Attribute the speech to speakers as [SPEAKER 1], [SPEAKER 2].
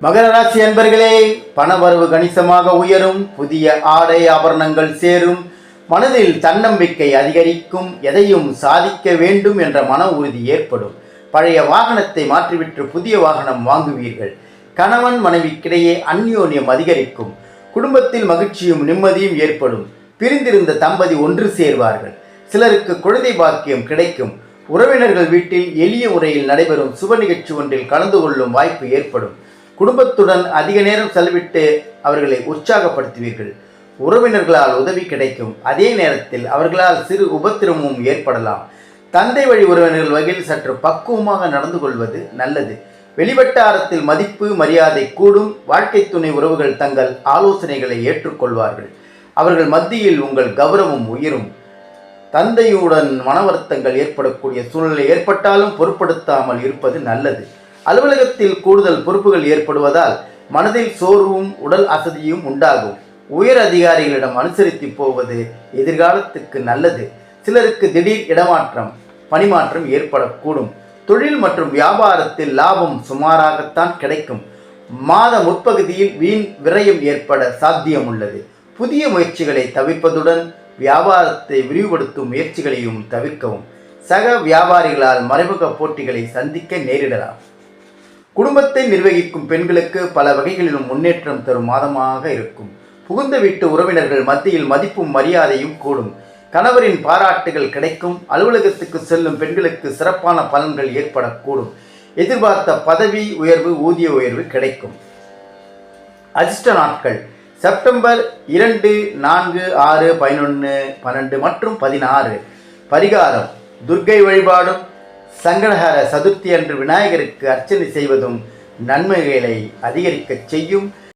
[SPEAKER 1] மகர ராசி அன்பர்களே, பணவரவு கணிசமாக உயரும். புதிய ஆடை ஆபரணங்கள் சேரும். மனதில் தன்னம்பிக்கை அதிகரிக்கும். எதையும் சாதிக்க வேண்டும் என்ற மன உறுதி ஏற்படும். பழைய வாகனத்தை மாற்றிவிட்டு புதிய வாகனம் வாங்குவீர்கள். கணவன் மனைவிக்கிடையே அந்யோன்யம் அதிகரிக்கும். குடும்பத்தில் மகிழ்ச்சியும் நிம்மதியும் ஏற்படும். பிரிந்திருந்த தம்பதி ஒன்று சேர்வார்கள். சிலருக்கு குழந்தை பாக்கியம் கிடைக்கும். உறவினர்கள் வீட்டில் எளிய முறையில் நடைபெறும் சுப நிகழ்ச்சி ஒன்றில் கலந்து கொள்ளும் வாய்ப்பு ஏற்படும். குடும்பத்துடன் அதிக நேரம் செலவிட்டு அவர்களை உற்சாகப்படுத்துவீர்கள். உறவினர்களால் உதவி கிடைக்கும். அதே நேரத்தில் அவர்களால் சிறு உபத்திரமும் ஏற்படலாம். தந்தை வழி உறவினர்கள் வகையில் சற்று பக்குவமாக நடந்து கொள்வது நல்லது. வெளிவட்டாரத்தில் மதிப்பு மரியாதை கூடும். வாழ்க்கை துணை உறவுகள் தங்கள் ஆலோசனைகளை ஏற்றுக்கொள்வார்கள். அவர்கள் மத்தியில் உங்கள் கௌரவம் உயரும். தந்தையுடன் மன வருத்தங்கள் ஏற்படக்கூடிய சூழ்நிலை ஏற்பட்டாலும் பொருட்படுத்தாமல் இருப்பது நல்லது. அலுவலகத்தில் கூடுதல் பொறுப்புகள் ஏற்படுவதால் மனதில் சோர்வும் உடல் அசதியும் உண்டாகும். உயர் அதிகாரிகளிடம் அனுசரித்து போவது எதிர்காலத்துக்கு நல்லது. சிலருக்கு திடீர் இடமாற்றம் பணிமாற்றம் ஏற்படக்கூடும். தொழில் மற்றும் வியாபாரத்தில் லாபம் சுமாராகத்தான் கிடைக்கும். மாத முற்பகுதியில் வீண் விரயம் ஏற்பட சாத்தியம் உள்ளது. புதிய முயற்சிகளை தவிர்ப்பதுடன் வியாபாரத்தை விரிவுபடுத்தும் முயற்சிகளையும் தவிர்க்கவும். சக வியாபாரிகளால் மறைமுக போட்டிகளை சந்திக்க நேரிடலாம். குடும்பத்தை நிர்வகிக்கும் பெண்களுக்கு பல வகைகளிலும் முன்னேற்றம் தரும் மாதமாக இருக்கும். புகுந்த வீட்டு உறவினர்கள் மத்தியில் மதிப்பும் மரியாதையும் கூடும். கணவரின் பாராட்டுகள் கிடைக்கும். அலுவலகத்துக்கு செல்லும் பெண்களுக்கு சிறப்பான பலன்கள் ஏற்படக்கூடும். எதிர்பார்த்த பதவி உயர்வு ஊதிய உயர்வு கிடைக்கும். அதிர்ஷ்ட நாட்கள் செப்டம்பர் 2, 4, 6, 11, 12 மற்றும் 16. பரிகாரம் துர்க்கை வழிபாடும் சங்கடஹர சதுர்த்தி அன்று விநாயகருக்கு அர்ச்சனை செய்வதும் நன்மைகளை அதிகரிக்கச் செய்யும்.